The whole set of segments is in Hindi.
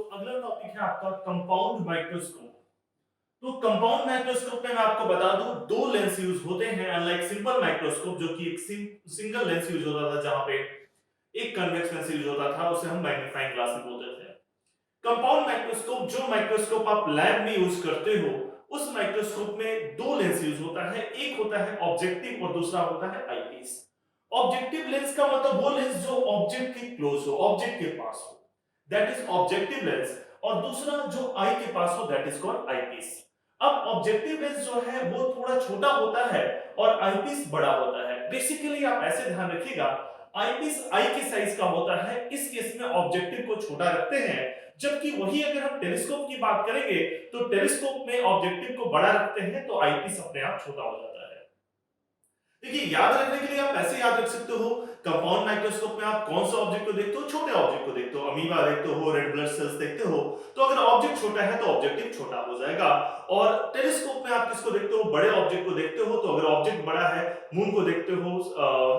अगला टॉपिक है आपका कंपाउंड माइक्रोस्कोप। तो कंपाउंड माइक्रोस्कोप में मैं आपको बता दूं दो लेंस यूज होते हैं अनलाइक सिंपल माइक्रोस्कोप जो कि एक सिंगल लेंस यूज होता था जहां पे एक कन्वेक्स लेंस यूज होता था उसे हम मैग्नीफाइंग ग्लास भी बोलते थे। कंपाउंड माइक्रोस्कोप जो माइक्रोस्कोप आप लैब में यूज करते हो उस माइक्रोस्कोप में दो लेंस यूज होता है, एक होता है ऑब्जेक्टिव और दूसरा होता है आईपीस। ऑब्जेक्टिव लेंस का मतलब वो लेंस जो ऑब्जेक्ट के क्लोज हो, ऑब्जेक्ट के पास हो, दैट इज ऑब्जेक्टिव लेंस। और दूसरा जो आई के पास हो दैट इज कॉल्ड आईपीस। अब ऑब्जेक्टिव लेंस जो है वो थोड़ा छोटा होता है और आईपीस बड़ा होता है। बेसिकली आप ऐसे ध्यान रखिएगा, आईपीस आई के साइज का होता है, इस केस में ऑब्जेक्टिव को छोटा रखते हैं। जबकि वही अगर हम टेलीस्कोप की बात करेंगे तो टेलीस्कोप में ऑब्जेक्टिव को बड़ा रखते हैं तो आईपीस अपने आप छोटा हो जाता है। देखिए याद रखने के लिए आप ऐसे याद रख सकते हो, कंपाउंड माइक्रोस्कोप में आप कौन सा ऑब्जेक्ट को देखते हो, छोटे ऑब्जेक्ट को देखते हो, अमीबा देखते हो, रेड ब्लड सेल्स देखते हो। तो अगर ऑब्जेक्ट छोटा है तो ऑब्जेक्टिव छोटा हो जाएगा। और टेलीस्कोप में आप किसको देखते हो, बड़े ऑब्जेक्ट को देखते हो। तो अगर ऑब्जेक्ट बड़ा है, मून को देखते हो,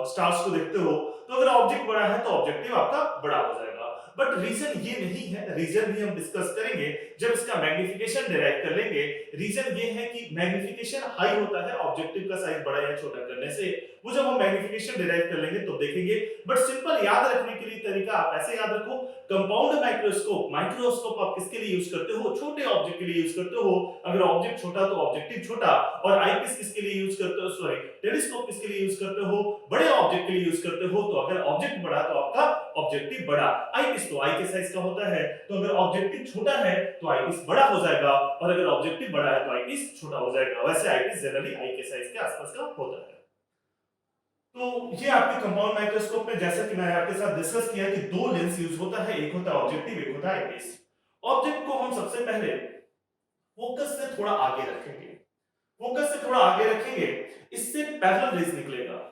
स्टार्स को देखते हो, तो अगर ऑब्जेक्ट बड़ा है तो ऑब्जेक्टिव आपका बड़ा हो जाएगा। बट रीजन ये नहीं है, रीजन भी हम डिस्कस करेंगे जब इसका मैग्निफिकेशन डिराइव कर लेंगे। रीजन ये है कि मैग्निफिकेशन हाई होता है ऑब्जेक्टिव का साइज बड़ा या छोटा करने से, वो जब हम मैग्निफिकेशन डिराइव कर लेंगे तो देखेंगे। बट सिंपल याद रखने के लिए तरीका आप ऐसे याद रखो, कंपाउंड माइक्रोस्कोप, माइक्रोस्कोप आप किसके लिए यूज करते हो, छोटे ऑब्जेक्ट के लिए यूज करते हो। अगर ऑब्जेक्ट छोटा तो ऑब्जेक्टिव छोटा। और आईपीस किसके लिए यूज करते हो, सॉरी टेलीस्कोप किसके लिए यूज करते हो, बड़े ऑब्जेक्ट के लिए यूज करते हो। तो अगर ऑब्जेक्ट बड़ा तो आपका ऑब्जेक्टिव बड़ा। आईपीस तो आई के साइज का होता है, तो अगर ऑब्जेक्टिव छोटा है तो आईपीस बड़ा हो जाएगा, और अगर ऑब्जेक्टिव बड़ा है तो आईपीस छोटा हो जाएगा। वैसे आईपीस जनरली आई के साइज के आसपास का होता है। तो ये आपके कंपाउंड माइक्रोस्कोप में जैसा कि मैंने आपके साथ डिस्कस किया कि दो लेंस यूज होता है, एक होता है ऑब्जेक्टिव, एक होता है आईपीस। ऑब्जेक्ट को हम सबसे पहले फोकस से थोड़ा आगे रखेंगे, फोकस से थोड़ा आगे रखेंगे, इससे पैरेलल रेज निकलेगा।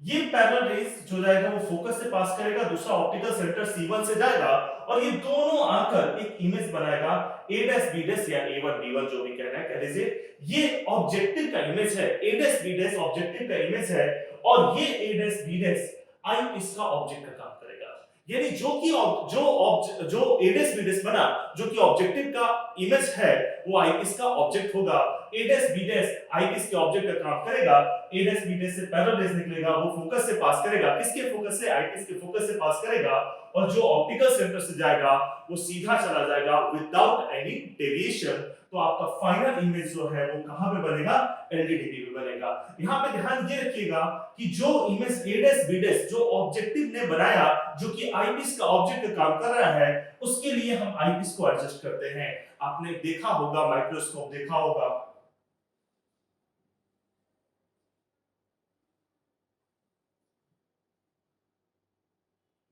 ये पैरेलल रेज जो जाएगा वो फोकस से पास करेगा, दूसरा ऑप्टिकल सेंटर C1 से जाएगा, और ये दोनों आकर एक इमेज बनाएगा a डैश b डैश या a1 b1 जो भी कहना है कह लीजिए। ये ऑब्जेक्टिव का इमेज है, a dash b dash objective का इमेज है, और ये a dash b dash I इसका ऑब्जेक्ट का काम करेगा। यानी जो a डैश b डैश बना, जो कि ऑब्जेक्टिव का इमेज है, वो आई इसका ऑब्जेक्ट होगा। a dash b dash I इसके ऑब्जेक्ट का काम करेगा, a डैश b डैश से पैरेलल रेज निकलेगा, वो फोकस से पास करेगा, किसके फोकस से, आई के फोकस से पास करेगा, और जो ऑप्टिकल सेंटर से जाएगा वो सीधा चला जाएगा विदाउट एनी डेविएशन। तो आपका फाइनल इमेज जो है वो कहां पे बनेगा, एलईडी पे बनेगा। यहां पे ध्यान ये रखिएगा कि जो image a dash b dash जो ऑब्जेक्टिव ने बनाया, जो कि आईपीस का ऑब्जेक्ट का काम कर रहा है, उसके लिए हम आईपीस को एडजस्ट करते हैं। आपने देखा होगा, माइक्रोस्कोप देखा होगा,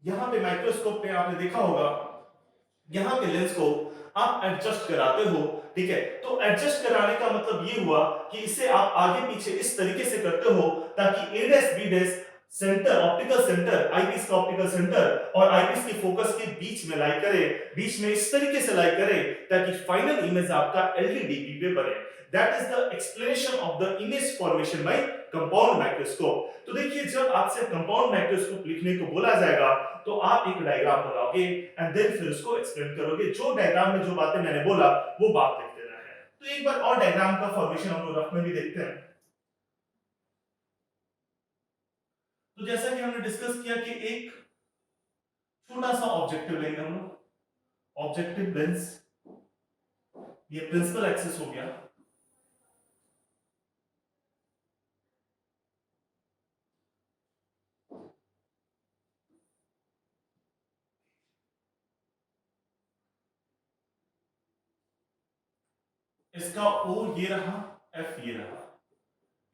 यहां पे माइक्रोस्कोप पे आपने देखा होगा, यहां पे लेंस को आप एडजस्ट कराते हो, ठीक है। तो एडजस्ट कराने का मतलब ये हुआ कि इसे आप आगे पीछे इस तरीके से करते हो ताकि a dash b dash centre, optical centre, eyepiece का ऑप्टिकल सेंटर और आईपीस के फोकस के बीच में लाई करे, बीच में इस तरीके से लाई करे ताकि फाइनल इमेज आपका एलईडी पे बने। That is the explanation of the image formation by compound microscope. तो देखिए जब आपसे कंपाउंड माइक्रोस्कोप लिखने को बोला जाएगा तो आप एक डायग्राम बनाओगे एंड देन फिर उसको एक्सप्लेन करोगे। जो डायग्राम में जो बातें मैंने बोला वो बात लिख देना है। तो एक बार और डायग्राम का फॉर्मेशन हम लोग रफ में भी देखते हैं। तो जैसा कि हमने डिस्कस किया कि एक छोटा सा ऑब्जेक्टिव लेंगे हम लोग, ऑब्जेक्टिव लेंस, ये प्रिंसिपल एक्सिस हो गया। इसका O ये रहा, F ये रहा,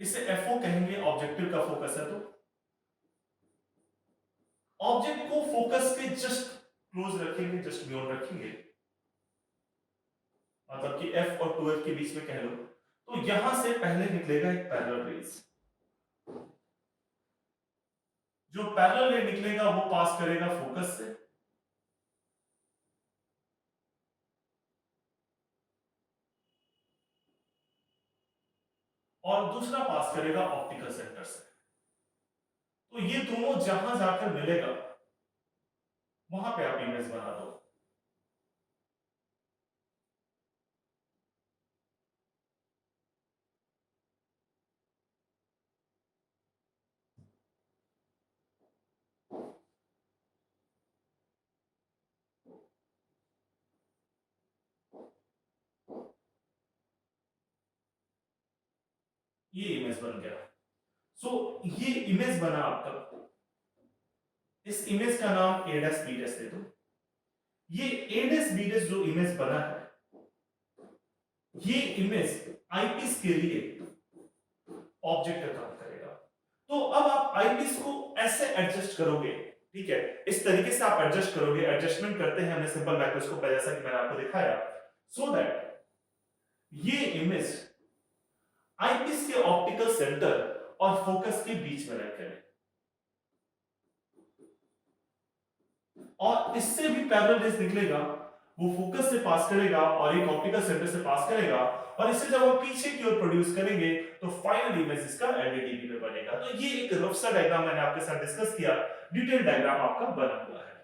इसे FO कहेंगे, ऑब्जेक्टिव का फोकस है। तो ऑब्जेक्ट को फोकस के जस्ट क्लोज रखेंगे, जस्ट बियॉन्ड रखेंगे, मतलब कि F और 2F के बीच में कह लो। तो यहां से पहले निकलेगा एक पैरेलल रेज, जो पैरेलल रे निकलेगा वो पास करेगा फोकस से, और दूसरा पास करेगा ऑप्टिकल सेंटर से। तो ये दोनों जहां जाकर मिलेगा वहां पे आप इमेज बना दो। ये इमेज बन गया। सो ये इमेज बना आपका, इस इमेज का नाम a डैश b डैश दे दो। ये a डैश b डैश जो इमेज बना है, ये इमेज आईपीस के लिए ऑब्जेक्ट का काम करेगा। तो अब आप आईपीस को ऐसे एडजस्ट करोगे, ठीक है, इस तरीके से आप एडजस्ट करोगे। एडजस्टमेंट करते हैं हमने सिंपल माइक्रोस्कोप पे, जैसा कि मैंने आपको दिखाया, सो दैट ये इमेज आईपीस के ऑप्टिकल सेंटर और फोकस के बीच में रखे, और इससे भी पैरेलल रेज निकलेगा, वो फोकस से पास करेगा और एक ऑप्टिकल सेंटर से पास करेगा, और इसे जब हम पीछे की ओर प्रोड्यूस करेंगे तो फाइनल इमेज इसका एलईडी में बनेगा। तो ये एक रफ सा डायग्राम मैंने आपके साथ डिस्कस किया, डिटेल डायग्राम आपका बना हुआ है।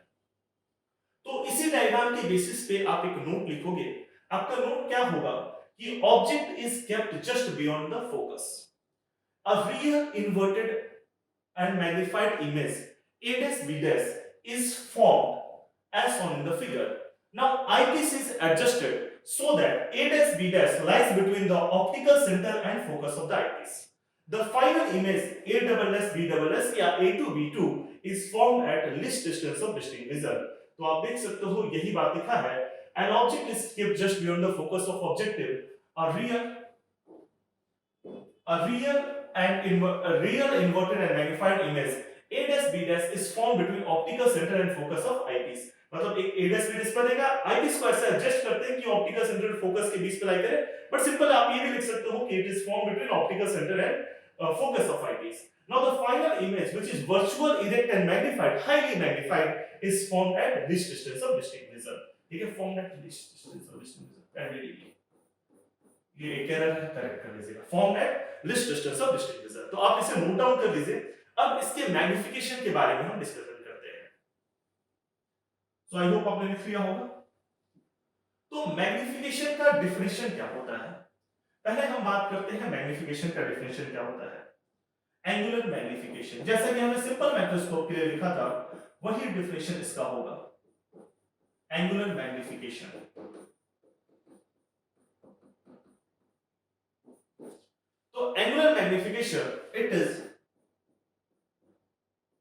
तो इसी डायग्राम के बेसिस पे आप एक नोट लिखोगे। आपका नोट क्या होगा कि object is kept just beyond the focus, a real inverted and magnified image a dash b dash is formed as shown in the figure. Now eyepiece is adjusted so that a dash b dash lies between the optical center and focus of the eyepiece. The final image a double dash b double dash या a2 b2 is formed at least distance of distinct vision. तो आप देख सकते हो यही बात लिखा है, an object is kept just beyond the focus of objective, a real inverted and magnified image a dash b dash is formed between optical center and focus of eyepiece। मतलब एक a dash b dash बनेगा, eyepiece को ऐसे एडजस्ट करते हैं कि ऑप्टिकल सेंटर और फोकस के बीच पे लाई करे, बट सिंपल आप ये भी लिख सकते हो कि it is formed between optical center and focus of eyepiece। Now the final image, which is virtual, erect and magnified, highly magnified, is formed at least distance of distinct vision। ठीक है, formed at least distance of distinct vision, ये एक एरर है, करेक्ट कर लीजिएगा, form at least distance of distinct vision. तो आप इसे नोट डाउन कर लीजिए। अब इसके मैग्निफिकेशन के बारे में हम डिस्कशन करते हैं। सो आई होप आपने लिख लिया होगा। तो मैग्निफिकेशन का डेफिनेशन क्या होता है? पहले हम बात करते हैं मैग्निफिकेशन का डेफिनेशन क्या होता है। एंगुलर मैग्निफिकेशन, जैसा कि हमने सिंपल माइक्रोस्कोप के लिए लिखा था, वही डेफिनेशन इसका होगा, angular magnification. So angular magnification, it is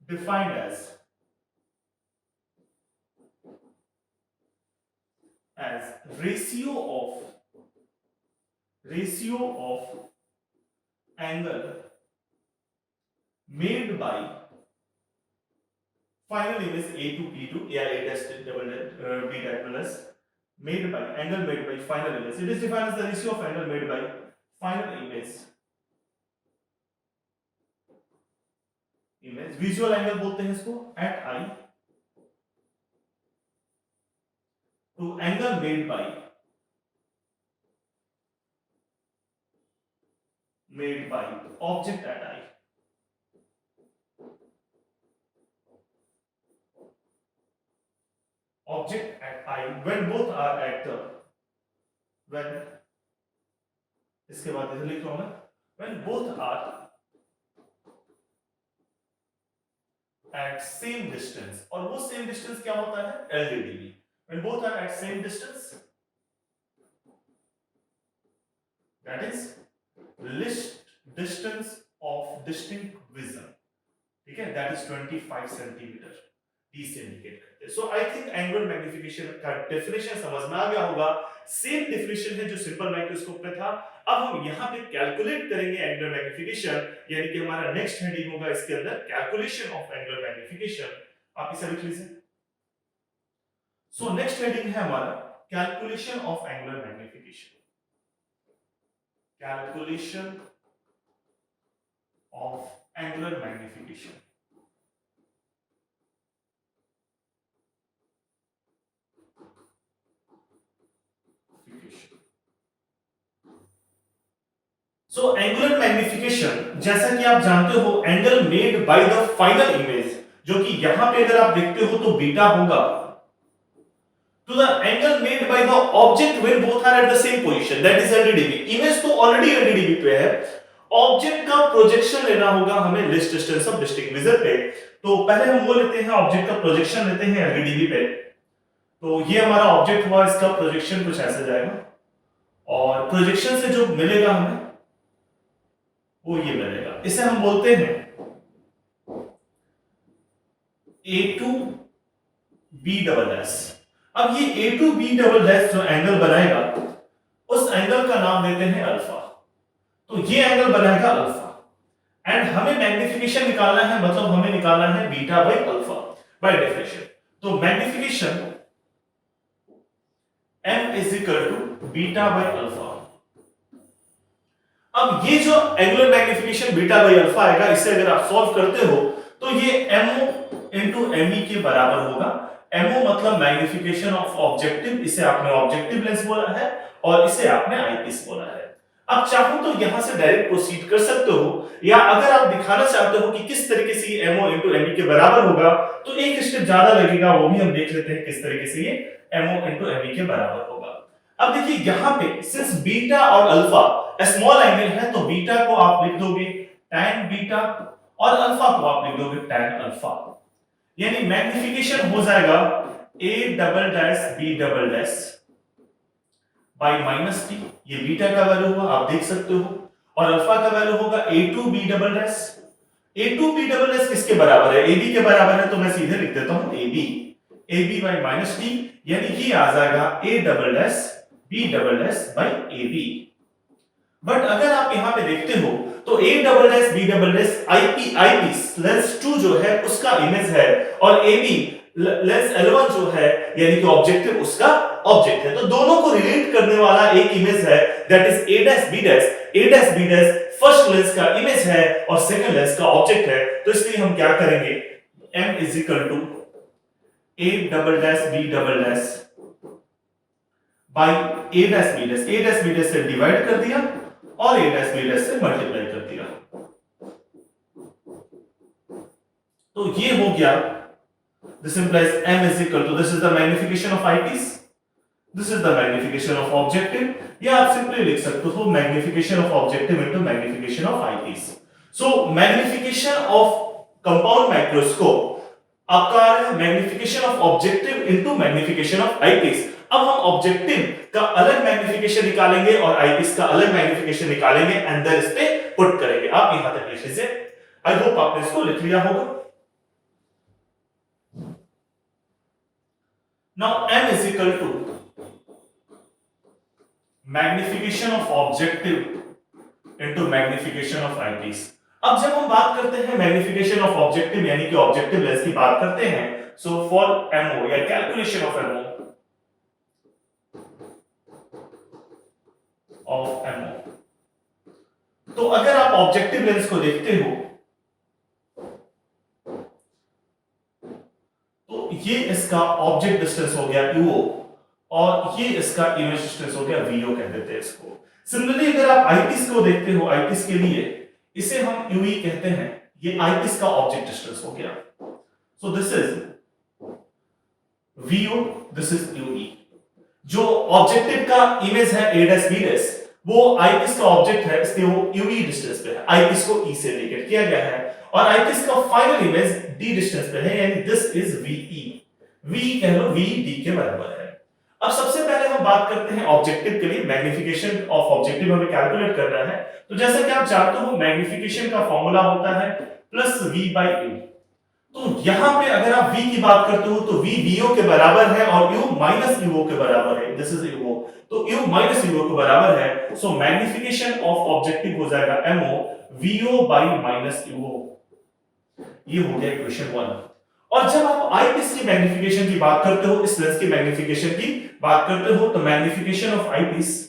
defined as ratio of angle made by final image a to b2 या a dash double b double dash made by angle made by final image। It is defined as the ratio of angle made by final image visual angle बोलते हैं इसको, at eye to angle made by object at eye. Object at eye when both are at the, when, इसके बाद इधर लिख रहा हूं मैं, when both are at same distance, और वो same distance क्या होता है, LDDB। when both are at same distance, that is least distance of distinct vision, ठीक है, that is 25 सेंटीमीटर, D से इंडिकेट करते हैं। सो आई थिंक एंगुलर मैग्निफिकेशन का डेफिनेशन समझ में आ गया होगा। सेम डेफिनेशन है जो सिंपल माइक्रोस्कोप में था। अब हम यहां पे कैलकुलेट करेंगे एंगुलर मैग्निफिकेशन, यानी कि हमारा नेक्स्ट हेडिंग होगा इसके अंदर कैलकुलेशन ऑफ एंगुलर मैग्निफिकेशन। आप इसे लिख लीजिए। सो नेक्स्ट हेडिंग है हमारा calculation of angular magnification, calculation of angular magnification. So angular magnification, जैसा कि आप जानते हो, angle made by the final image, जो कि यहां पे अगर आप देखते हो तो बीटा होगा, to the angle made by the object when both are at the same position, that is LDDB. Image तो ऑलरेडी एलडीडीबी पे है, ऑब्जेक्ट का प्रोजेक्शन लेना होगा हमें least distance of distinct vision पे। तो पहले हम वो लेते हैं, ऑब्जेक्ट का प्रोजेक्शन लेते हैं एलडीडीबी पे। तो ये हमारा ऑब्जेक्ट हुआ, इसका प्रोजेक्शन कुछ ऐसे जाएगा, और प्रोजेक्शन से जो मिलेगा हमें वो ये बनेगा, इसे हम बोलते हैं A2B डबल डैश। अब ये A2B डबल डैश जो एंगल बनाएगा उस एंगल का नाम देते हैं अल्फा। तो ये एंगल बनाएगा अल्फा एंड हमें मैग्निफिकेशन निकालना है, मतलब हमें निकालना है beta by alpha by definition. तो magnification m is equal to beta by alpha. अब ये जो angular magnification beta by alpha आएगा, इसे अगर आप सॉल्व करते हो तो ये MO इंटू ME के बराबर होगा। MO मतलब मैग्निफिकेशन ऑफ ऑब्जेक्टिव, इसे आपने ऑब्जेक्टिव लेंस बोला है और इसे आपने आईपीस बोला है। अब चाहो तो यहां से डायरेक्ट प्रोसीड कर सकते हो, या अगर आप दिखाना चाहते हो कि किस तरीके से ये MO इंटू ME के बराबर होगा तो एक स्टेप ज्यादा लगेगा, वो भी हम देख लेते हैं किस तरीके से ये MO इंटू ME के बराबर होगा। अब देखिए यहां पे सिंस बीटा और अल्फा स्मॉल एंगल है तो बीटा को आप लिख दोगे tan बीटा और अल्फा को आप लिख दोगे tan अल्फा, यानी मैग्निफिकेशन हो जाएगा a double dash b double dash bye minus t, ये बीटा का वैल्यू होगा आप देख सकते हो, और अल्फा का वैल्यू होगा a2b double dash. a2b double dash किसके बराबर है? ab के बराबर है, तो मैं सीधे लिख देता हूं ab बाय माइनस t, यानी ये आ जाएगा a double dash b double dash bye ab। But अगर आप यहां पे देखते हो तो a double dash b double dash eyepiece lens 2 जो है उसका इमेज है, और ab लेंस L1 जो है यानी कि ऑब्जेक्टिव उसका ऑब्जेक्ट है। तो दोनों को रिलेट करने वाला एक इमेज है, that is a dash b dash. a dash b dash first lens का इमेज है और सेकंड लेंस का ऑब्जेक्ट है। तो इसलिए हम क्या करेंगे, m is equal to a double dash b double dash by a dash b dash. a dash b dash से डिवाइड कर दिया और a डैश b डैश से मल्टीप्लाई कर दिया, तो ये हो गया। This implies m is equal to, this is the magnification of eyepiece, this is the magnification of objective, या आप सिंपली लिख सकते हो magnification of objective into magnification of eyepiece। So magnification of compound microscope आपका आ रहा है magnification of objective into magnification of eyepiece। अब हम ऑब्जेक्टिव का अलग मैग्निफिकेशन निकालेंगे और आईपीस का अलग मैग्निफिकेशन निकालेंगे एंड देन इस पे पुट करेंगे। आप यहां तक लिख लीजिए, आई होप आपने इसको लिख लिया होगा। Now m is equal to magnification of objective into magnification of eyepiece। अब जब हम बात करते हैं मैग्निफिकेशन ऑफ ऑब्जेक्टिव यानी कि ऑब्जेक्टिव लेंस की बात करते हैं, सो फॉर MO या कैलकुलेशन ऑफ MO तो अगर आप ऑब्जेक्टिव लेंस को देखते हो तो ये इसका ऑब्जेक्ट डिस्टेंस हो गया UO और ये इसका इमेज डिस्टेंस हो गया VO कह देते हैं इसको। सिमिलरली अगर आप आईपीस को देखते हो, आईपीस के लिए इसे हम UE कहते हैं, ये आईपीस का ऑब्जेक्ट डिस्टेंस हो गया। So this is VO, this is UE। जो ऑब्जेक्टिव का इमेज है a डैश b डैश वो आईपीस का ऑब्जेक्ट है, इसलिए वो UE डिस्टेंस पे है, आईपीस को E से इंडिकेट किया गया है, और आईपीस का फाइनल इमेज D डिस्टेंस पे है, यानी दिस इज VE। VE कह लो VD के बराबर है। अब सबसे पहले हम बात करते हैं ऑब्जेक्टिव के लिए, मैग्निफिकेशन ऑफ ऑब्जेक्टिव हमें कैलकुलेट करना है। तो जैसा कि आप जानते हो मैग्निफिकेशन का फॉर्मूला होता है प्लस V बाई U। तो यहां पे अगर आप V की बात करते हो तो V VO के बराबर है और U माइनस UO के बराबर है, दिस इज UO, तो U माइनस UO के बराबर है। सो मैग्निफिकेशन ऑफ ऑब्जेक्टिव हो जाएगा MO VO by minus UO। ये हो गया इक्वेशन 1। और जब आप आईपीस की मैग्निफिकेशन की बात करते हो, इस लेंस की मैग्निफिकेशन की बात करते हो, तो मैग्निफिकेशन ऑफ आईपीस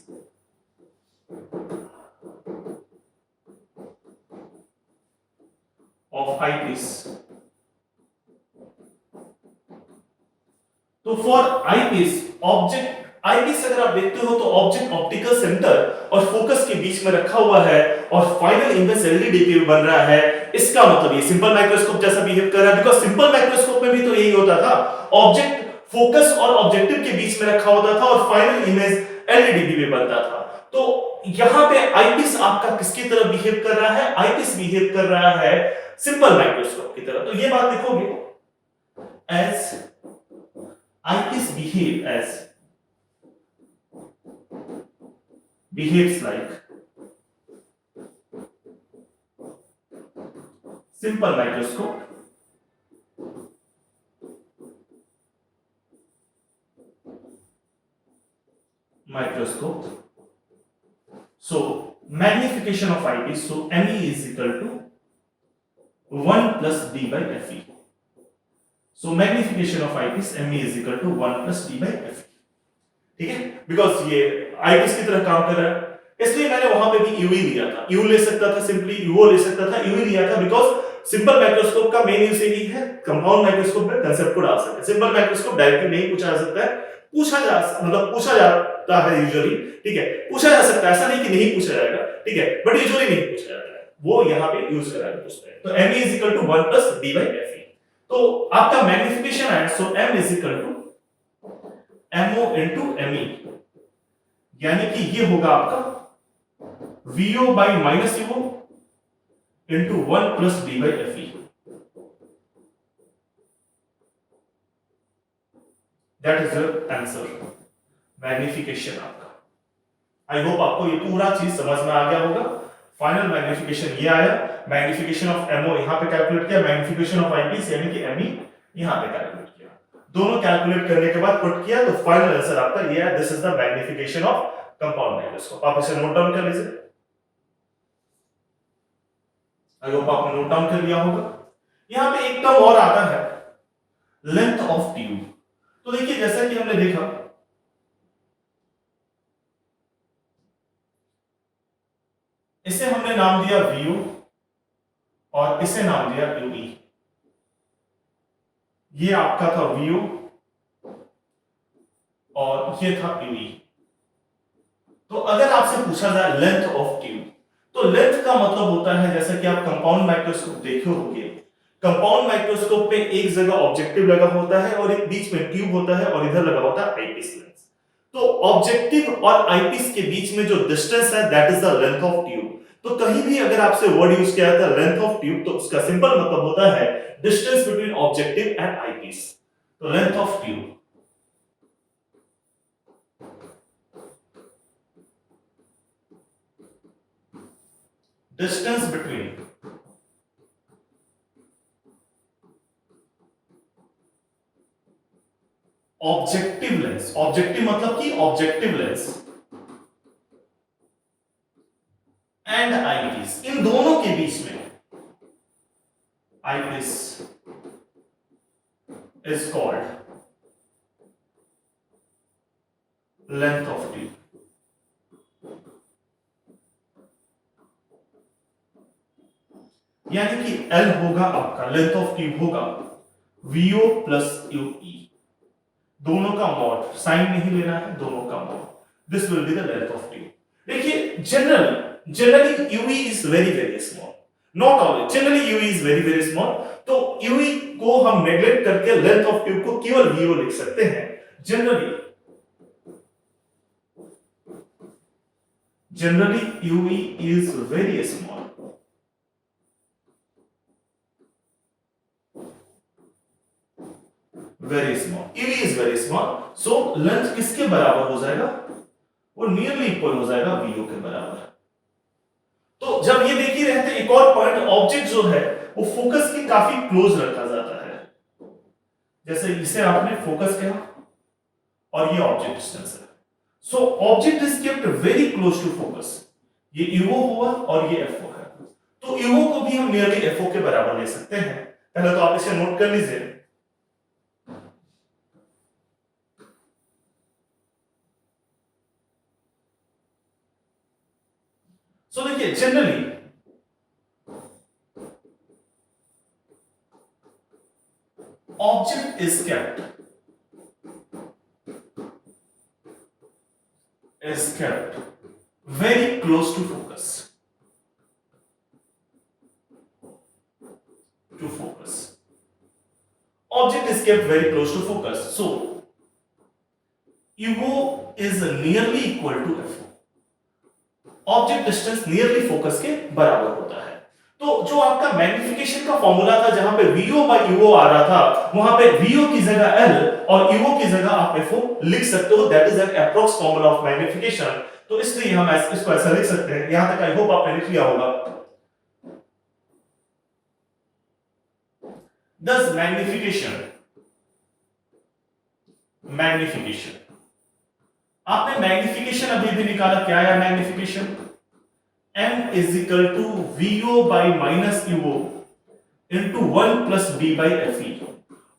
तो फॉर आईपीस ऑब्जेक्ट, आईपीस अगर आप देखते हो तो ऑब्जेक्ट ऑप्टिकल सेंटर और फोकस के बीच में रखा हुआ है और फाइनल इमेज एलईडी पे बन रहा है। इसका मतलब ये सिंपल माइक्रोस्कोप जैसा बिहेव कर रहा है, बिकॉज़ सिंपल माइक्रोस्कोप में भी तो यही होता था, ऑब्जेक्ट फोकस और ऑब्जेक्टिव के बीच में रखा होता था और फाइनल इमेज एलईडी पे बनता था। तो यहां पे आईपीस आपका किसकी तरह बिहेव कर रहा है? आईपीस बिहेव कर रहा है सिंपल माइक्रोस्कोप की तरह। तो ये बात लिखोगे as eyepiece behaves like simple microscope so magnification of eyepiece, so ME is equal to 1 plus D by FE. So magnification of eyepiece ME is equal to 1 plus D by FE. ठीक है, बिकॉज ये आईपीस की तरह काम कर रहा है, इसलिए मैंने वहां पे भी यूवी लिया था। यू ले सकता था सिंपली, यूओ ले सकता था, यूवी लिया था बिकॉज सिंपल माइक्रोस्कोप का मेन यूज यही है, कंपाउंड माइक्रोस्कोप में कांसेप्ट को डाल सकते हैं। सिंपल माइक्रोस्कोप डायरेक्टली नहीं पूछा जा सकता है, पूछा जाता है यूजुअली, ठीक है, पूछा जा सकता है, ऐसा नहीं कि नहीं पूछा जाएगा, ठीक है, बट यूजुअली नहीं पूछा जाता है, वो यहाँ पे यूज करा है उसमें। तो ME is equal to 1 plus D by FE। तो आपका मैग्निफिकेशन है, सो M is equal to MO into ME, यानी कि ये होगा आपका VO by minus UO into 1 plus D by FE। That is your answer, magnification आपका। आई होप आपको ये पूरा चीज समझ में आ गया होगा। फाइनल मैग्निफिकेशन ये आया, मैग्निफिकेशन ऑफ MO यहां पे कैलकुलेट किया, मैग्निफिकेशन ऑफ आईपीस यानी कि ME यहां पे कैलकुलेट किया, दोनों कैलकुलेट करने के बाद पुट किया, तो फाइनल आंसर आपका ये है, this is the magnification of compound microscope. आप इसे नोट डाउन कर लीजिए, आई होप आपने नोट डाउन कर लिया होगा। यहां पे एक टर्म और आता है, लेंथ ऑफ ट्यूब। तो देखिए जैसा कि हमने देखा, इसे हमने नाम दिया VO और इसे नाम दिया UE। ये आपका था VO और ये था UE। तो अगर आपसे पूछा जाए लेंथ ऑफ ट्यूब, तो लेंथ का मतलब होता है, जैसा कि आप कंपाउंड माइक्रोस्कोप देखे होंगे, कंपाउंड माइक्रोस्कोप में एक जगह ऑब्जेक्टिव लगा होता है और एक बीच में ट्यूब होता है और इधर लगा होता है आईपीस लेंस। तो ऑब्जेक्टिव और आईपीस के बीच में जो डिस्टेंस है, that is the length of tube. तो कहीं भी अगर आपसे वर्ड यूज किया जाता है लेंथ ऑफ ट्यूब, तो उसका सिंपल मतलब होता है distance between objective and eyepiece. तो length of tube, distance between objective lens, objective मतलब कि ऑब्जेक्टिव लेंस एंड आईपीस, इन दोनों के बीच में eyepiece is called length of tube. यानी कि L होगा आपका, लेंथ ऑफ ट्यूब होगा VO प्लस UE, दोनों का मॉड, साइन नहीं लेना है, दोनों का mod, this will be the length of tube. देखिए generally UE is very small, not always, generally UE is very small. तो UE को हम नेग्लेक्ट करके लेंथ ऑफ ट्यूब को केवल VO लिख सकते हैं। Generally UE is very small, very small, UE is very small, so length किसके बराबर हो जाएगा, वो नियरली इक्वल हो जाएगा VO के बराबर। तो जब ये देख ही रहे थे, एक और पॉइंट, ऑब्जेक्ट जो है वो फोकस के काफी क्लोज रखा जाता है। जैसे इसे आपने फोकस किया और ये ऑब्जेक्ट डिस्टेंस है, so object is kept very close to focus. ये UO हुआ और ये FO है, तो UO को भी हम नियरली FO के बराबर ले सकते हैं। पहले तो आप इसे नोट कर लीजिए। सो देखिए generally object is kept very close to focus, object is kept very close to focus, so UO is nearly equal to FO, object distance nearly focus के बराबर होता है। तो जो आपका मैग्निफिकेशन का फॉर्मूला था, जहां पे VO by UO आ रहा था, वहां पे VO की जगह L और UO की जगह आप FO लिख सकते हो, that is an approx formula of magnification. तो इसलिए हम इसको ऐसा लिख सकते हैं। यहां तक आई होप आपने लिख लिया होगा। Thus मैग्निफिकेशन आपने मैग्निफिकेशन अभी भी निकाला, क्या है magnification? m is equal to vo by minus eo into 1 plus b by fe।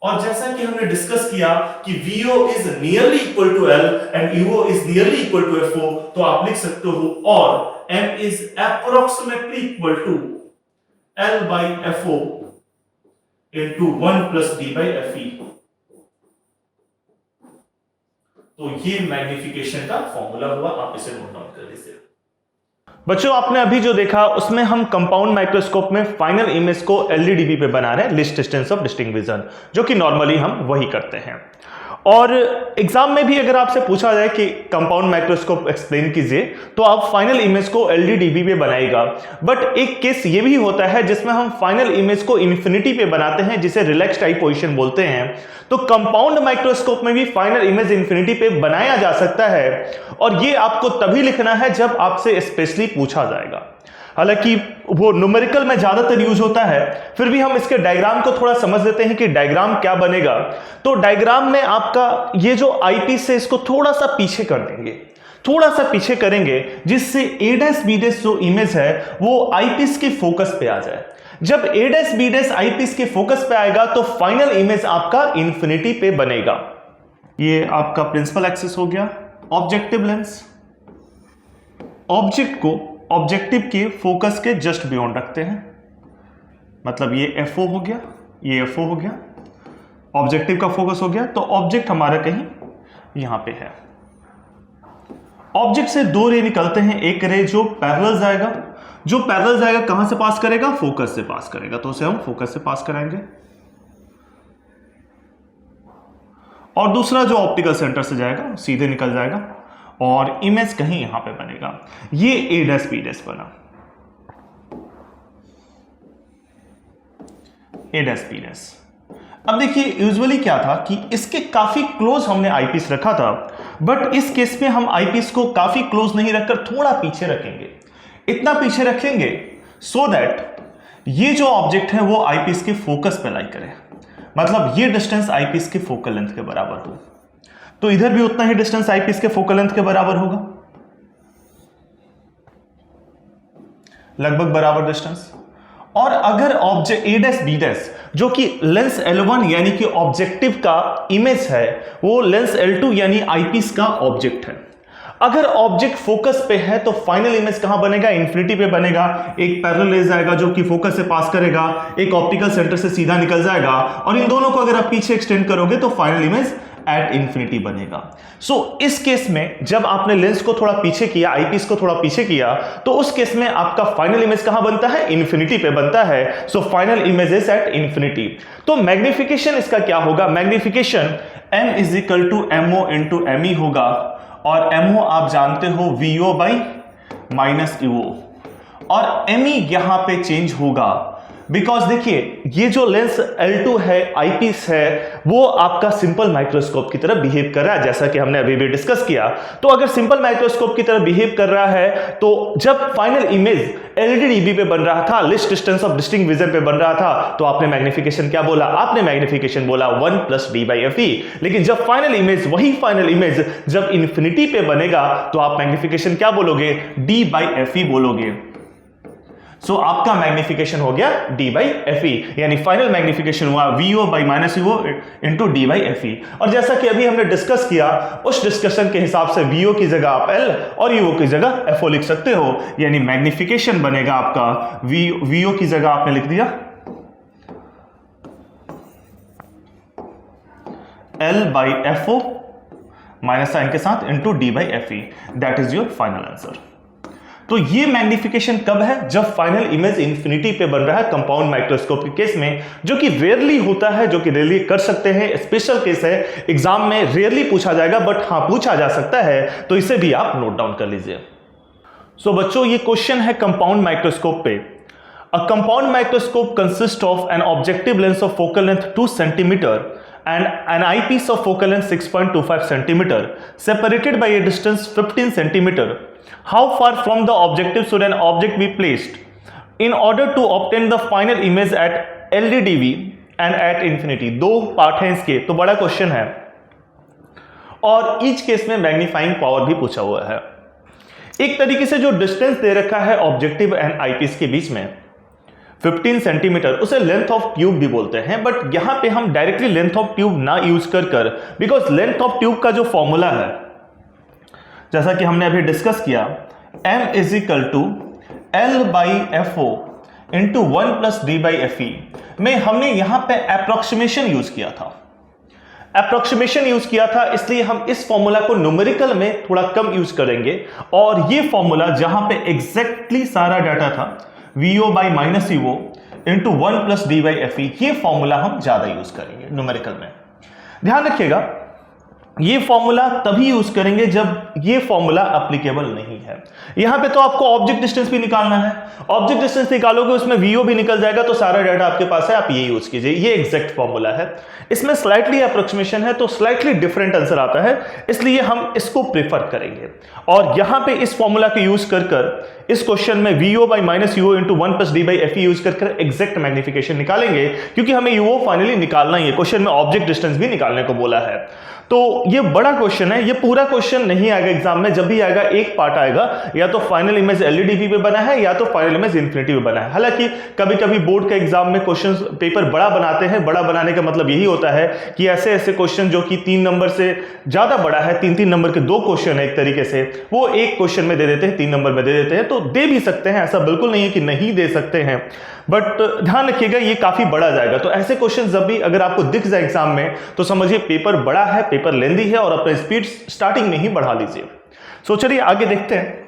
और जैसा कि हमने डिस्कस किया कि vo is nearly equal to l and eo is nearly equal to fo, तो आप लिख सकते हो और m is approximately equal to l by fo into 1 plus b by fe। तो ये मैग्निफिकेशन का फॉर्मूला हुआ, आप इसे नोट डाउन कर लीजिए। बच्चों आपने अभी जो देखा उसमें हम कंपाउंड माइक्रोस्कोप में फाइनल इमेज को एलईडीबी पे बना रहे हैं, लीस्ट डिस्टेंस ऑफ डिस्टिंक्विजन, जो कि नॉर्मली हम वही करते हैं। और एग्जाम में भी अगर आपसे पूछा जाए कि कंपाउंड माइक्रोस्कोप एक्सप्लेन कीजिए, तो आप फाइनल इमेज को एलईडीबी पे बनाएगा। बट एक केस ये भी होता है जिसमें हम फाइनल इमेज को इन्फिनिटी पे बनाते हैं, जिसे रिलैक्स टाइप पोजीशन बोलते हैं। तो कंपाउंड माइक्रोस्कोप में भी फाइनल इमेज इन्फिनिटी पे बनाया जा सकता है, और ये आपको तभी लिखना है जब आपसे स्पेशली पूछा जाएगा। हालांकि वो न्यूमेरिकल में ज्यादातर यूज होता है, फिर भी हम इसके डायग्राम को थोड़ा समझ लेते हैं कि डायग्राम क्या बनेगा। तो डायग्राम में आपका ये जो आईपीस है इसको थोड़ा सा पीछे कर देंगे, थोड़ा सा पीछे करेंगे, जिससे ए डैश बी डैश जो इमेज है वो आईपीस के फोकस पे आ जाए। जब ए डैश बी डैश आईपीस के फोकस पे आएगा तो फाइनल इमेज आपका इंफिनिटी पे बनेगा। ये आपका प्रिंसिपल एक्सिस हो गया। ऑब्जेक्टिव लेंस, ऑब्जेक्ट को ऑब्जेक्टिव के फोकस के जस्ट बियॉन्ड रखते हैं, मतलब ये FO हो गया, ये FO हो गया, ऑब्जेक्टिव का फोकस हो गया, तो ऑब्जेक्ट हमारा कहीं यहां पे है। ऑब्जेक्ट से दो रे निकलते हैं, एक रे जो पैरेलल जाएगा, जो पैरेलल जाएगा कहां से पास करेगा? फोकस से पास करेगा, तो उसे हम फोकस से पास कराएंगे। और दूसरा जो ऑप्टिकल सेंटर से जाएगा सीधे निकल जाएगा और इमेज कहीं यहां पे बनेगा। ये ए डैश बी डैश बना, ए डैश बी डैश। अब देखिए यूजुअली क्या था कि इसके काफी क्लोज हमने आईपीस रखा था, बट इस केस में हम आईपीस को काफी क्लोज नहीं रखकर थोड़ा पीछे रखेंगे। इतना पीछे रखेंगे सो दैट ये जो ऑब्जेक्ट है वो आईपीस के फोकस पे लाई करे, मतलब ये डिस्टेंस आईपीस के फोकल लेंथ के बराबर हो। तो इधर भी उतना ही डिस्टेंस आईपीस के फोकल लेंथ के बराबर होगा, लगभग बराबर डिस्टेंस। और अगर object A dash B dash जो कि लेंस L1 यानी कि ऑब्जेक्टिव का इमेज है, वो लेंस L2 यानी आईपीस का ऑब्जेक्ट है। अगर ऑब्जेक्ट फोकस पे है तो फाइनल इमेज कहां बनेगा? इंफिनिटी पे बनेगा। एक पैरेलल ले जाएगा जो कि फोकस से पास करेगा, एक ऑप्टिकल सेंटर से सीधा निकल जाएगा, और इन दोनों को अगर आप पीछे एक्सटेंड करोगे तो फाइनल इमेज एट इंफिनिटी बनेगा। सो इस केस में जब आपने लेंस को थोड़ा पीछे किया, आईपीस को थोड़ा पीछे किया, तो उस केस में आपका फाइनल इमेज कहां बनता है? इंफिनिटी पे बनता है। So final image is at infinity. तो मैग्निफिकेशन इसका क्या होगा? Magnification m is equal to mo into me होगा, और mo आप जानते हो vo बाई माइनस eo, और me यहां पे चेंज होगा बिकॉज देखिए ये जो लेंस L2 है, आईपीस है, वो आपका सिंपल माइक्रोस्कोप की तरह बिहेव कर रहा है, जैसा कि हमने अभी भी डिस्कस किया। तो अगर सिंपल माइक्रोस्कोप की तरह बिहेव कर रहा है, तो जब फाइनल इमेज एलईडीबी पे बन रहा था, list distance of distinct vision पे बन रहा था, तो आपने मैग्निफिकेशन क्या बोला? आपने मैग्निफिकेशन बोला 1 प्लस डी बाई एफ ई। लेकिन जब फाइनल इमेज, वही फाइनल इमेज जब इंफिनिटी पे बनेगा, तो आप मैग्निफिकेशन क्या बोलोगे? डी बाई एफ ई बोलोगे। सो आपका मैग्निफिकेशन हो गया डी बाई एफ ई, यानी फाइनल मैग्निफिकेशन हुआ VO by minus UO into D by F E. और जैसा कि अभी हमने डिस्कस किया, उस डिस्कशन के हिसाब से वीओ की जगह आप एल और यूओ की जगह एफओ लिख सकते हो, यानी मैग्निफिकेशन बनेगा आपका वीओ की जगह आपने लिख दिया L by FO minus sign के साथ into D by F E. That is your final answer. तो ये मैग्निफिकेशन कब है? जब फाइनल इमेज इंफिनिटी पे बन रहा है कंपाउंड माइक्रोस्कोप के केस में, जो कि रेयरली होता है, जो कि रेयरली कर सकते हैं, स्पेशल केस है, एग्जाम में रेयरली पूछा जाएगा, बट हाँ पूछा जा सकता है, तो इसे भी आप नोट डाउन कर लीजिए। सो बच्चों ये क्वेश्चन है कंपाउंड माइक्रोस्कोप पे। A compound microscope consist of an objective lens of focal length 2 centimetre and an eyepiece of focal length 6.25 centimeter separated by a distance 15 centimeter. How far from the objective should an object be placed in order to obtain the final image at LDDV and at infinity. दो पार्ट हैं इसके, तो बड़ा क्वेश्चन है और ईच केस में मैग्नीफाइंग पावर भी पूछा हुआ है। एक तरीके से जो डिस्टेंस दे रखा है ऑब्जेक्टिव एंड आईपीस के बीच में 15 सेंटीमीटर, उसे लेंथ ऑफ ट्यूब भी बोलते हैं, बट यहां पे हम डायरेक्टली लेंथ ऑफ ट्यूब ना यूज कर बिकॉज लेंथ ऑफ ट्यूब का जो फॉर्मूला है, जैसा कि हमने अभी डिस्कस किया, m is equal to L by F O into 1 plus D by F E में हमने यहां पे अप्रोक्सीमेशन यूज किया था। अप्रोक्सीमेशन यूज किया था, इसलिए हम इस फॉर्मूला को न्यूमेरिकल में थोड़ा कम यूज करेंगे और ये फॉर्मूला जहां पे एग्जैक्टली सारा डाटा था vo by minus UO into 1 plus D by F ई, ये फॉर्मूला हम ज्यादा यूज करेंगे न्यूमेरिकल में। ध्यान रखिएगा, ये फॉर्मूला तभी यूज करेंगे जब ये फॉर्मूला एप्लीकेबल नहीं है। यहां पे तो आपको ऑब्जेक्ट डिस्टेंस भी निकालना है, ऑब्जेक्ट डिस्टेंस निकालोगे उसमें वीओ भी निकल जाएगा, तो सारा डाटा आपके पास है, आप ये यूज कीजिए, ये एग्जैक्ट फॉर्मूला है। इसमें स्लाइटली अप्रोक्सीमेशन है तो स्लाइटली डिफरेंट आंसर आता है, इसलिए हम इसको प्रेफर करेंगे। और यहां पे इस फॉर्मूला को यूज कर इस क्वेश्चन में VO by minus UO into 1 plus D by F E use कर एग्जैक्ट मैग्निफिकेशन निकालेंगे, क्योंकि हमें यूओ फाइनली निकालना ही है। क्वेश्चन में ऑब्जेक्ट डिस्टेंस भी निकालने को बोला है, तो ये बड़ा क्वेश्चन है। ये पूरा क्वेश्चन नहीं आएगा एग्जाम में, जब भी आएगा एक पार्ट आएगा, या तो फाइनल इमेज एलईडीबी पे बना है या तो फाइनल इमेज इन्फिनिटी पे बना है। हालांकि कभी कभी बोर्ड के एग्जाम में क्वेश्चन पेपर बड़ा बनाते हैं, बड़ा बनाने का मतलब यही होता है कि ऐसे ऐसे क्वेश्चन जो कि 3 नंबर से ज्यादा बड़ा है, 3-3 नंबर के 2 क्वेश्चन है एक तरीके से, वो एक क्वेश्चन में दे देते हैं, 3 नंबर में दे देते हैं। तो दे भी सकते हैं, ऐसा बिल्कुल नहीं है कि नहीं दे सकते हैं, बट ध्यान रखिएगा ये काफी बड़ा जाएगा। तो ऐसे क्वेश्चन जब भी अगर आपको दिख जाए एग्जाम में, तो समझिए पेपर बड़ा है, पेपर लेंदी है, और अपना स्पीड स्टार्टिंग में ही बढ़ा लीजिए। सो चलिए आगे देखते हैं।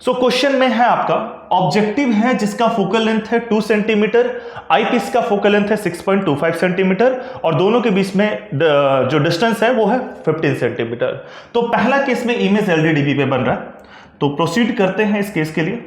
सो क्वेश्चन में है आपका ऑब्जेक्टिव है जिसका फोकल लेंथ है 2 सेंटीमीटर, आईपीस का फोकल लेंथ है 6.25 सेंटीमीटर, और दोनों के बीच में जो डिस्टेंस है वो है 15 सेंटीमीटर। तो पहला केस में इमेज एलईडीबी पे बन रहा है, तो प्रोसीड करते हैं इस केस के लिए।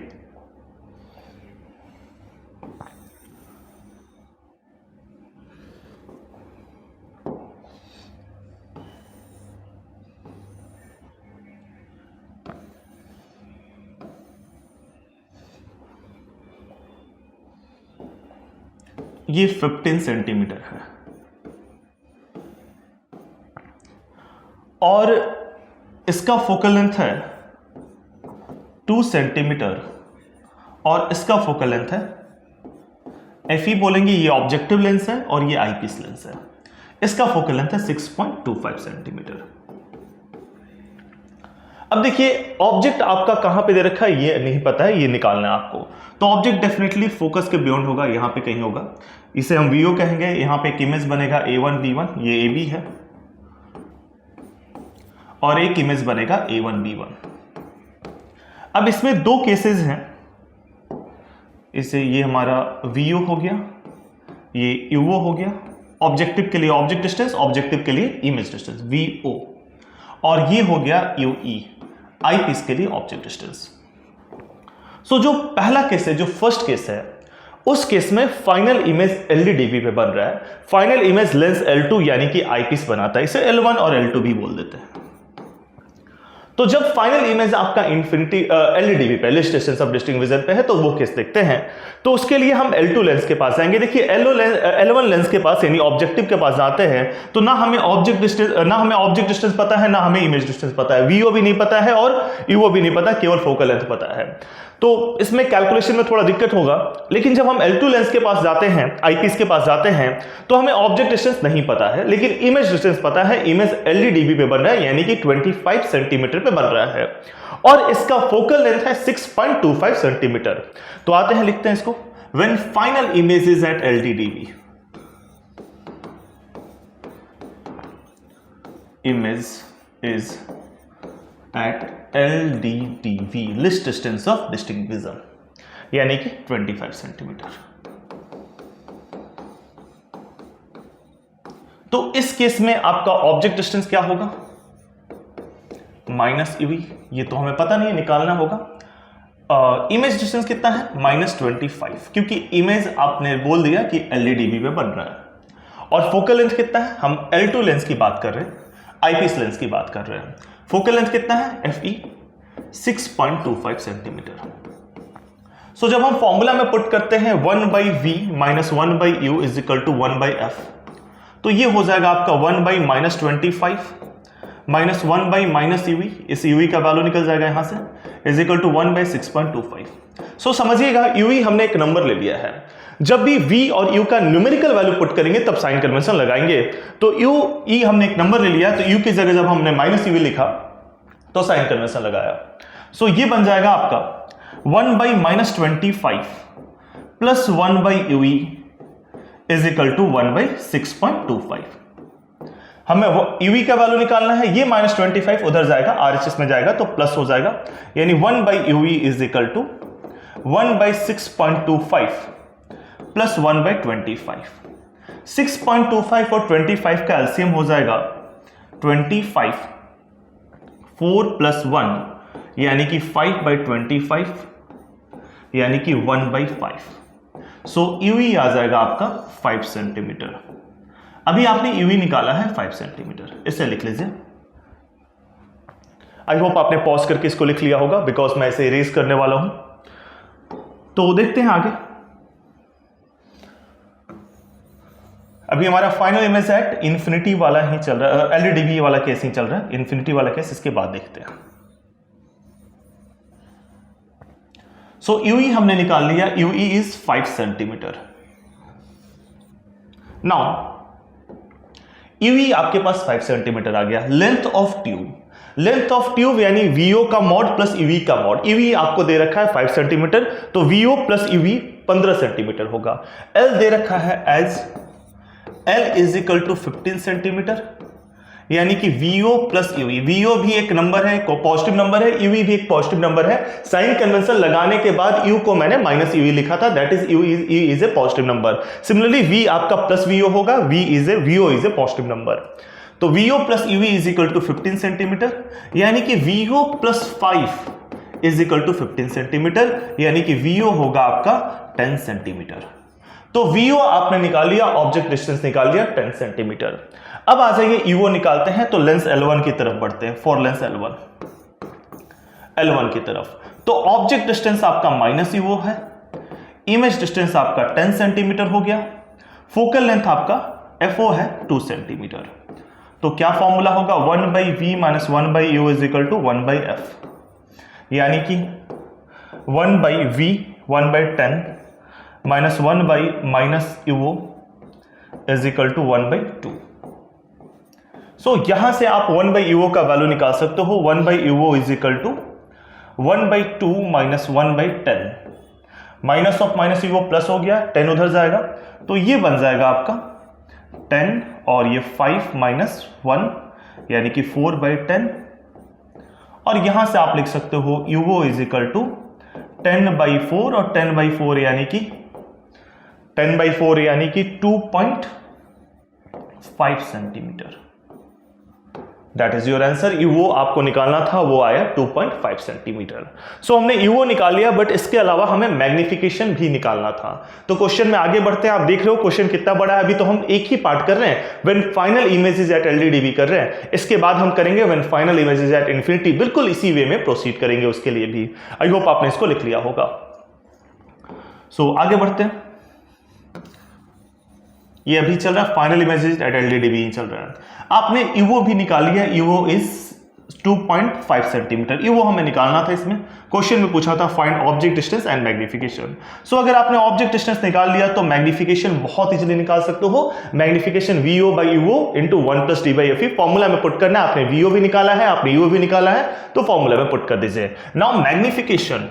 ये 15 सेंटीमीटर है और इसका फोकल लेंथ है 2 सेंटीमीटर और इसका फोकल लेंथ है एफ ई बोलेंगे, ये ऑब्जेक्टिव लेंस है और ये आईपीस लेंस है। इसका फोकल लेंथ है 6.25 सेंटीमीटर। अब देखिए ऑब्जेक्ट आपका कहां पे दे रखा है ये नहीं पता है, ये निकालना है आपको। तो ऑब्जेक्ट डेफिनेटली फोकस के बियॉन्ड होगा, यहां पे कहीं होगा, इसे हम वीओ कहेंगे। यहां पे एक इमेज बनेगा A1 B1, ये AB है, और एक इमेज बनेगा A1 B1। अब इसमें 2 केसेस हैं, इसे ये हमारा वीओ हो गया, ये यूओ हो गया। ऑब्जेक्टिव के लिए ऑब्जेक्ट डिस्टेंस, ऑब्जेक्टिव के लिए इमेज डिस्टेंस वीओ, और ये हो गया यूई, आईपीस के लिए ऑब्जेक्ट डिस्टेंस। सो जो पहला केस है, जो फर्स्ट केस है, उस केस में फाइनल इमेज एलईडीबी पे बन रहा है। फाइनल इमेज लेंस L2 यानी कि आईपीस बनाता है, इसे L1 और L2 भी बोल देते हैं। तो जब फाइनल इमेज आपका इन्फिनिटी एलईडीबी पे, list distance of distinct vision पे है, तो वो केस देखते हैं। तो उसके लिए हम L2 लेंस के पास जाएंगे। देखिए L1 लेंस के पास यानी ऑब्जेक्टिव के पास जाते हैं, तो ना हमें ऑब्जेक्ट डिस्टेंस पता है, ना हमें इमेज डिस्टेंस पता है, वीओ भी नहीं पता है और यूओ भी नहीं पता, केवल फोकल लेंथ पता है। तो इसमें कैलकुलेशन में थोड़ा दिक्कत होगा। लेकिन जब हम L2 लेंस के पास जाते हैं, आईपीस के पास जाते हैं, तो हमें ऑब्जेक्ट डिस्टेंस नहीं पता है, लेकिन इमेज डिस्टेंस पता है। इमेज एलईडीबी पे बन रहा है यानी कि 25 सेंटीमीटर पे बन रहा है, और इसका फोकल लेंथ है 6.25 सेंटीमीटर। तो आते हैं, लिखते हैं इसको, when final image is at LEDB, image is at LDDV, least distance of distinct vision, यानी कि 25 सेंटीमीटर। तो इस केस में आपका ऑब्जेक्ट डिस्टेंस क्या होगा? माइनस यूवी, ये तो हमें पता नहीं है, निकालना होगा। इमेज डिस्टेंस कितना है? -25, क्योंकि इमेज आपने बोल दिया कि एलईडीबी पे बन रहा है। और फोकल लेंथ कितना है? हम L2 लेंस की बात कर रहे हैं, आईपीस लेंस की बात कर रहे हैं। फोकल लेंथ कितना है? FE 6.25 centimetre. सो जब हम फॉर्मूला में पुट करते हैं 1/v minus 1/u is equal to 1/f, तो ये हो जाएगा आपका 1/-25 माइनस 1/-uv, इस uv का वैल्यू निकल जाएगा यहां से, इज इक्वल टू 1/6.25। सो समझिएगा uv हमने एक नंबर ले लिया है। जब भी v और u का न्यूमेरिकल वैल्यू पुट करेंगे तब साइन कन्वेंशन लगाएंगे। तो e हमने एक नंबर ले लिया, तो u की जगह जब हमने -uv लिखा तो साइन कन्वेंशन लगाया। सो ये बन जाएगा आपका 1/-25 plus 1/uv is equal to 1/6.25। हमें uv का वैल्यू निकालना है, ये -25 उधर जाएगा, RHS में जाएगा तो प्लस हो जाएगा, यानी 1/uv is equal to 1/6.25 plus 1/25। 6.25 और 25 का एलसीएम हो जाएगा 25, 4 प्लस 1 यानी कि 5/25 यानी कि 1/5। सो uv आ जाएगा आपका 5 सेंटीमीटर। अभी आपने uv निकाला है 5 सेंटीमीटर, इसे लिख लीजिए। आई होप आपने पॉज करके इसको लिख लिया होगा, बिकॉज मैं इसे इरेज करने वाला हूं। तो देखते हैं आगे। अभी हमारा फाइनल इमेज एट इन्फिनिटी वाला ही चल रहा है, एलईडीबी वाला केस ही चल रहा है, इन्फिनिटी वाला केस इसके बाद देखते हैं। सो यूई हमने निकाल लिया, UE is 5 centimetre. Now UE आपके पास 5 सेंटीमीटर आ गया। Length of tube, length of tube यानी वीओ का मॉड प्लस यूवी का मॉड। यूवी आपको दे रखा है 5 सेंटीमीटर, तो वीओ प्लस यूवी 15 सेंटीमीटर होगा। एल दे रखा है as L is equal to 15 centimetre, यानी कि वीओ प्लस यूवी। वीओ भी एक नंबर है, पॉजिटिव नंबर है, यूवी भी एक पॉजिटिव नंबर है। साइन कन्वेंशन लगाने के बाद यू को मैंने माइनस यूवी लिखा था, that is U is a positive number. Similarly V आपका प्लस वीओ होगा, VO is a positive number. तो VO plus UV is equal to 15 centimetre, यानी कि VO plus 5 is equal to 15 centimetre, यानी कि वीओ होगा आपका 10 सेंटीमीटर। तो वीओ आपने निकाल लिया, ऑब्जेक्ट डिस्टेंस निकाल लिया 10 सेंटीमीटर। अब आ जाइए ईओ निकालते हैं, तो लेंस L1 की तरफ बढ़ते हैं, फॉर लेंस L1 की तरफ। तो ऑब्जेक्ट डिस्टेंस आपका माइनस ईओ है, इमेज डिस्टेंस आपका 10 सेंटीमीटर हो गया, फोकल लेंथ आपका FO है 2 सेंटीमीटर। तो क्या फॉर्मूला होगा, 1/v minus 1/u is equal to 1/f, यानी कि 1/v 1/10 minus 1/-uo is equal to 1/2। So यहां से आप 1/uo का वैल्यू निकाल सकते हो। 1/uo is equal to 1/2 minus 1/10, minus of minus uo plus हो गया, 10 उधर जाएगा, तो ये बन जाएगा आपका 10 और ये 5 माइनस 1 यानी कि 4/10। और यहां से आप लिख सकते हो uo इज इक्वल टू 10/4 और 10/4 यानी कि 10/4 यानी कि 2.5 centimetre. That is your answer. यूओ आपको निकालना था, वो आया 2.5 सेंटीमीटर। सो हमने यूओ निकाल लिया, बट इसके अलावा हमें मैग्निफिकेशन भी निकालना था। तो क्वेश्चन में आगे बढ़ते हैं। आप देख रहे हो क्वेश्चन कितना बड़ा है। अभी तो हम एक ही पार्ट कर रहे हैं, व्हेन फाइनल इमेजेस एट एलईडीबी कर रहे हैं। इसके बाद हम करेंगे when final images at infinity, बिल्कुल इसी वे में प्रोसीड करेंगे उसके लिए भी। आई होप आपने इसको लिख लिया होगा। सो आगे बढ़ते हैं। ये अभी चल रहा है फाइनल इमेजेस एट एलईडीबी चल रहा है। आपने ईओ भी निकाल लिया, ईओ इज 2.5 सेंटीमीटर। ईओ हमें निकालना था, इसमें क्वेश्चन में पूछा था find object distance and magnification. So अगर आपने ऑब्जेक्ट डिस्टेंस निकाल लिया तो मैग्निफिकेशन बहुत इजीली निकाल सकते हो। Magnification VO by EO into 1 plus D by F E, formula में पुट करना है। आपने वीओ भी निकाला है, आपने ईओ भी निकाला है, तो फॉर्मूला में पुट कर दीजिए। Now magnification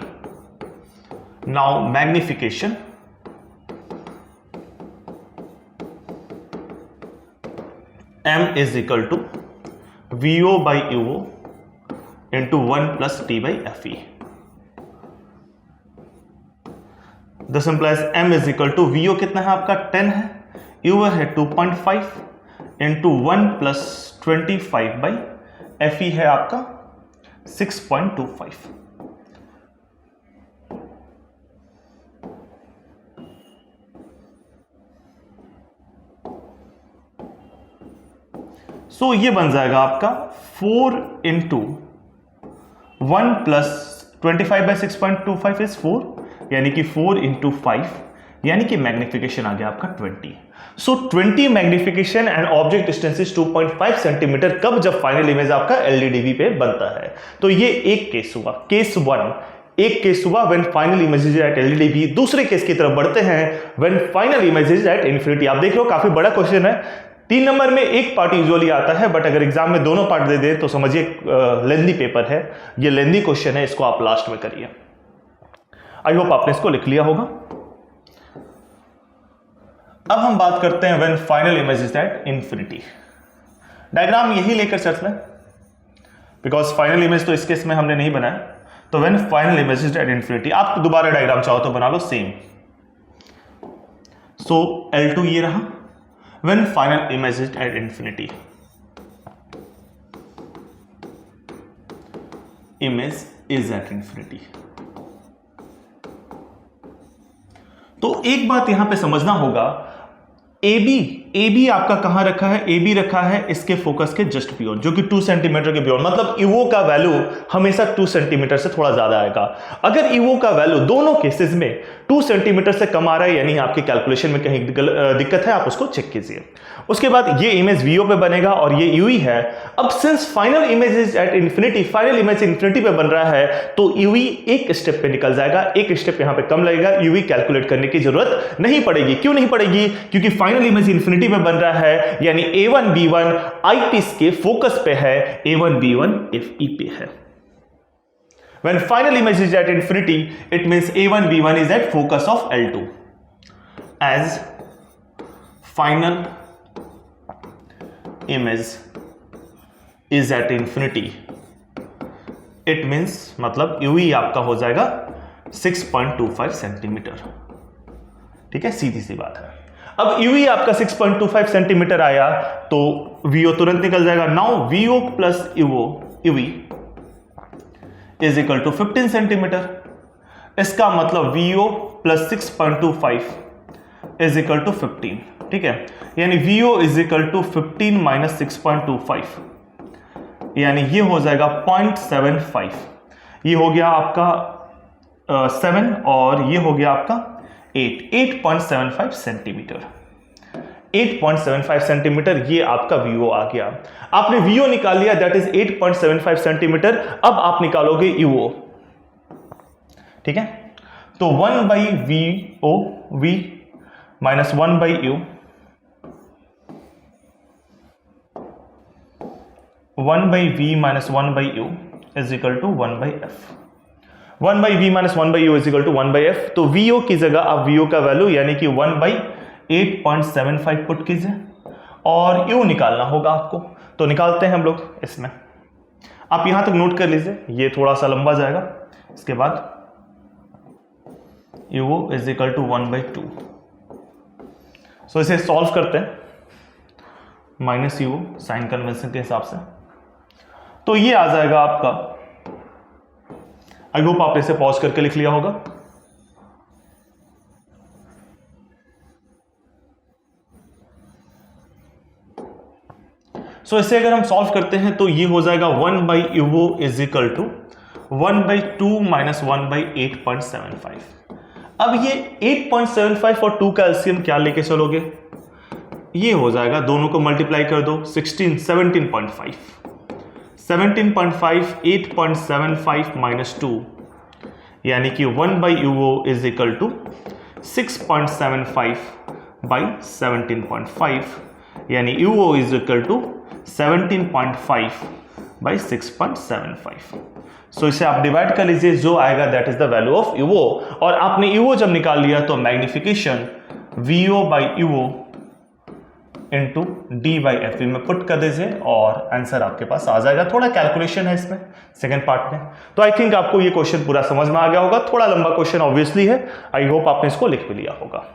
m is equal to VO by UO into 1 plus T by FE. This implies m is equal to VO कितना है आपका 10 है, UO है 2.5 into 1 plus 25 by FE है आपका 6.25। सो ये बन जाएगा आपका 4 इंटू 1 प्लस 25 बाई 6.25 इज 4, यानी कि 4 × 5 यानी कि मैग्निफिकेशन आ गया आपका 20। सो 20 magnification and object distance is 2.5 centimetre कब, जब फाइनल इमेज आपका एलडीडीवी पे बनता है। तो ये एक केस हुआ, केस 1 एक केस हुआ when final image is at LDDV. दूसरे केस की तरफ बढ़ते हैं when final image is at infinity. आप देख लो काफी बड़ा क्वेश्चन है, 3 नंबर में एक पार्ट यूजुअली आता है, बट अगर एग्जाम में दोनों पार्ट दे दे तो समझिए लेंदी पेपर है, ये लेंदी क्वेश्चन है, इसको आप लास्ट में करिए। आई होप आपने इसको लिख लिया होगा। अब हम बात करते हैं when final image is at infinity. Diagram यही लेकर चलते हैं बिकॉज फाइनल इमेज तो इस केस में हमने नहीं बनाया। तो when final image is at infinity, आप दोबारा डायग्राम चाहो तो बना लो सेम। सो L2 ये रहा, when final image is at infinity, image is at infinity. तो एक बात यहां पे समझना होगा, AB आपका कहां रखा है, AB रखा है इसके फोकस के जस्ट बियॉन्ड, जो कि 2 सेंटीमीटर के बियॉन्ड, मतलब ईवो का वैल्यू हमेशा 2 सेंटीमीटर से थोड़ा ज्यादा आएगा। अगर ईवो का वैल्यू दोनों केसेस में 2 सेंटीमीटर से कम आ रहा है, यानी आपकी कैलकुलेशन में कहीं दिक्कत है, आप उसको चेक कीजिए। उसके बाद ये इमेज वीओ पे बनेगा और ये यूई है। अब since final image is at infinity, final image infinity पे बन रहा है, तो यूई एक स्टेप पे निकल जाएगा, एक स्टेप यहां पे कम लगेगा, यूई कैलकुलेट करने की जरूरत नहीं पड़ेगी। क्यों नहीं पड़ेगी? क्योंकि फाइनल इमेज इन्फिनिटी पे बन रहा है, यानी A1 B1 आईपीस के फोकस पे है, A1 B1 FE पे है। When final image is at infinity, it means A1 B1 is at focus of L2. As final image is at infinity, it means मतलब UE आपका हो जाएगा 6.25 सेंटीमीटर। ठीक है, सीधी सी बात है। अब UE आपका 6.25 सेंटीमीटर आया तो VO तुरंत निकल जाएगा। Now VO plus UE is equal to 15 centimetre. इसका मतलब VO plus 6.25 is equal to 15। ठीक है, यानी VO is equal to 15 minus 6.25, यानी ये हो जाएगा 0.75। ये हो गया आपका 7 और ये हो गया आपका 8.75 सेंटीमीटर। 8.75 सेंटीमीटर ये आपका VO आ गया। आपने VO निकाल लिया, दैट इज 8.75 सेंटीमीटर। अब आप निकालोगे UO। ठीक है, तो 1 by VO V minus 1 by U, 1 by V minus 1 by U is equal to 1 by F। 1 by V minus 1 by U is equal to 1 by F। तो VO की जगह आप VO का वैल्यू यानी कि 1 बाई 8.75 पुट कीजिए और U निकालना होगा आपको। तो निकालते हैं हम लोग इसमें। आप यहां तक नोट कर लीजिए, ये थोड़ा सा लंबा जाएगा। इसके बाद UO इज इक्वल टू 1/2। सो इसे सॉल्व करते हैं, माइनस UO साइन कन्वेंशन के हिसाब से। तो ये आ जाएगा आपका, आई होप आपने इसे पॉज करके लिख लिया होगा। सो इसे अगर हम सॉल्व करते हैं तो ये हो जाएगा 1 by UO is equal to 1/2 minus 1 by 8.75। अब ये 8.75 और 2 का एलसीएम क्या लेके चलोगे? ये हो जाएगा, दोनों को मल्टीप्लाई कर दो, 17.5 8.75 माइनस 2, यानी कि 1 by UO is equal to 6.75 by 17.5, यानी UO is equal to 17.5 by 6.75। So इसे आप डिवाइड कर लीजिए, जो आएगा that is the value of UO। और आपने UO जब निकाल लिया तो magnification VO by UO into D by FE में पुट कर दीजिए और आंसर आपके पास आ जाएगा। थोड़ा कैलकुलेशन है इसमें सेकंड पार्ट में। तो आई थिंक आपको ये क्वेश्चन पूरा समझ में आ गया होगा। थोड़ा लंबा क्वेश्चन ऑब्वियसली है, आई होप आपने इसको लिख भी लिया होगा।